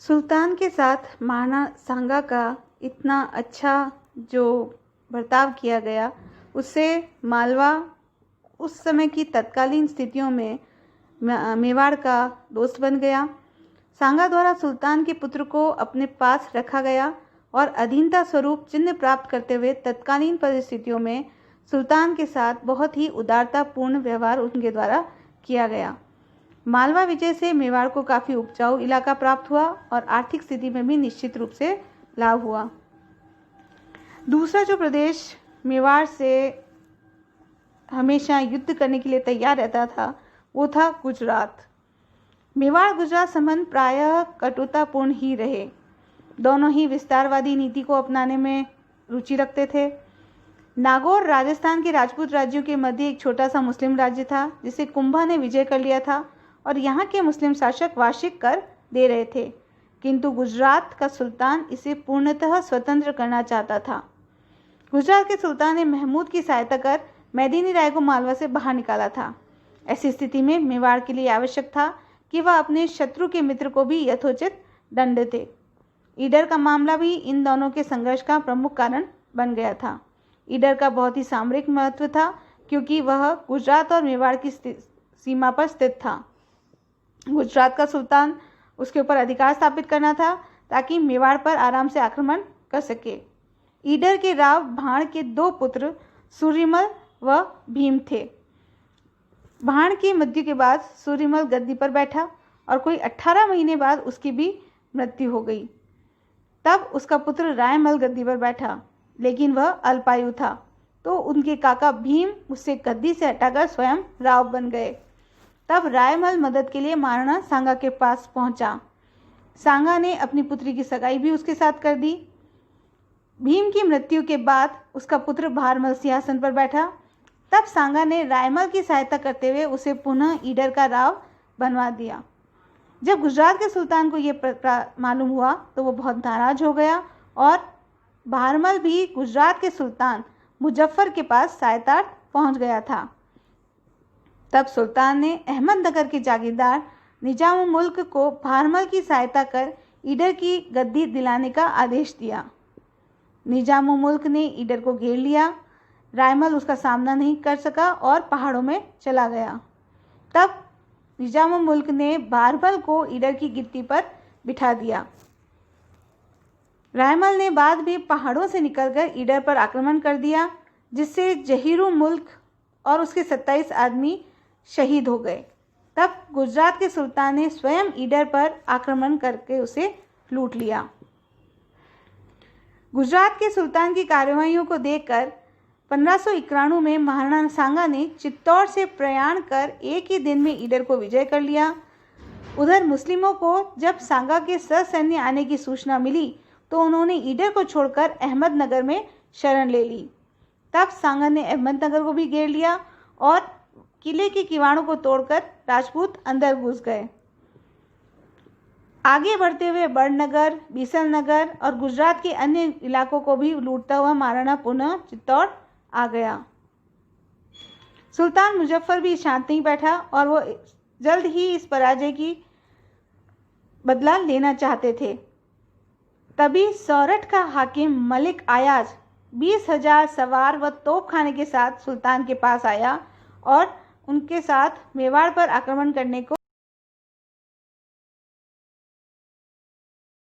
सुल्तान के साथ महाराणा सांगा का इतना अच्छा जो बर्ताव किया गया, उससे मालवा उस समय की तत्कालीन स्थितियों में मेवाड़ का दोस्त बन गया। सांगा द्वारा सुल्तान के पुत्र को अपने पास रखा गया और अधीनता स्वरूप चिन्ह प्राप्त करते हुए तत्कालीन परिस्थितियों में सुल्तान के साथ बहुत ही उदारतापूर्ण व्यवहार उनके द्वारा किया गया। मालवा विजय से मेवाड़ को काफ़ी उपजाऊ इलाका प्राप्त हुआ और आर्थिक स्थिति में भी निश्चित रूप से लाभ हुआ। दूसरा जो प्रदेश मेवाड़ से हमेशा युद्ध करने के लिए तैयार रहता था वो था गुजरात। मेवाड़ गुजरात संबंध प्रायः कटुतापूर्ण ही रहे। दोनों ही विस्तारवादी नीति को अपनाने में रुचि रखते थे। नागौर राजस्थान के राजपूत राज्यों के मध्य एक छोटा सा मुस्लिम राज्य था जिसे कुंभा ने विजय कर लिया था और यहाँ के मुस्लिम शासक वार्षिक कर दे रहे थे, किंतु गुजरात का सुल्तान इसे पूर्णतः स्वतंत्र करना चाहता था। गुजरात के सुल्तान ने महमूद की सहायता कर मैदिनी राय को मालवा से बाहर निकाला था। ऐसी स्थिति में मेवाड़ के लिए आवश्यक था कि वह अपने शत्रु के मित्र को भी यथोचित दंड दे। ईडर का मामला भी इन दोनों के संघर्ष का प्रमुख कारण बन गया था। ईडर का बहुत ही सामरिक महत्व था क्योंकि वह गुजरात और मेवाड़ की सीमा पर स्थित था। गुजरात का सुल्तान उसके ऊपर अधिकार स्थापित करना था ताकि मेवाड़ पर आराम से आक्रमण कर सके। ईडर के राव भाण के दो पुत्र सूर्यमल व भीम थे। भाण की मृत्यु के बाद सूर्यमल गद्दी पर बैठा और कोई 18 महीने बाद उसकी भी मृत्यु हो गई। तब उसका पुत्र रायमल गद्दी पर बैठा, लेकिन वह अल्पायु था, तो उनके काका भीम उससे गद्दी से हटाकर स्वयं राव बन गए। तब रायमल मदद के लिए महाराणा सांगा के पास पहुंचा। सांगा ने अपनी पुत्री की सगाई भी उसके साथ कर दी। भीम की मृत्यु के बाद उसका पुत्र भारमल सिंहासन पर बैठा। तब सांगा ने रायमल की सहायता करते हुए उसे पुनः ईडर का राव बनवा दिया। जब गुजरात के सुल्तान को ये मालूम हुआ तो वो बहुत नाराज हो गया और भारमल भी गुजरात के सुल्तान मुजफ्फर के पास सहायतार्थ पहुंच गया था। तब सुल्तान ने अहमदनगर के जागीरदार निजाम मुल्क को भारमल की सहायता कर ईडर की गद्दी दिलाने का आदेश दिया। निजाम मुल्क ने ईडर को घेर लिया। रायमल उसका सामना नहीं कर सका और पहाड़ों में चला गया। तब निजाम मुल्क ने भारमल को ईडर की गिट्टी पर बिठा दिया। रायमल ने बाद में पहाड़ों से निकलकर ईडर पर आक्रमण कर दिया, जिससे जहीरू मुल्क और उसके 27 आदमी शहीद हो गए। तब गुजरात के सुल्तान ने स्वयं ईडर पर आक्रमण करके उसे लूट लिया। गुजरात के सुल्तान की कार्यवाहियों को देखकर 1591 में महाराणा सांगा ने चित्तौड़ से प्रयाण कर एक ही दिन में ईडर को विजय कर लिया। उधर मुस्लिमों को जब सांगा के ससैन्य आने की सूचना मिली तो उन्होंने ईडर को छोड़कर अहमदनगर में शरण ले ली। तब सांगा ने अहमदनगर को भी घेर लिया और किले के किवाड़ों को तोड़कर राजपूत अंदर घुस गए। आगे बढ़ते हुए बड़नगर, बीसलनगर और गुजरात के अन्य इलाकों को भी लूटता हुआ महाराणा पुनः चित्तौड़ आ गया। सुल्तान मुजफ्फर भी शांत नहीं बैठा और वो जल्द ही इस पराजय की बदला लेना चाहते थे। तभी सौरठ का हाकिम मलिक आयाज 20,000 सवार व तोपखाने के साथ सुल्तान के पास आया और उनके साथ मेवाड़ पर आक्रमण करने को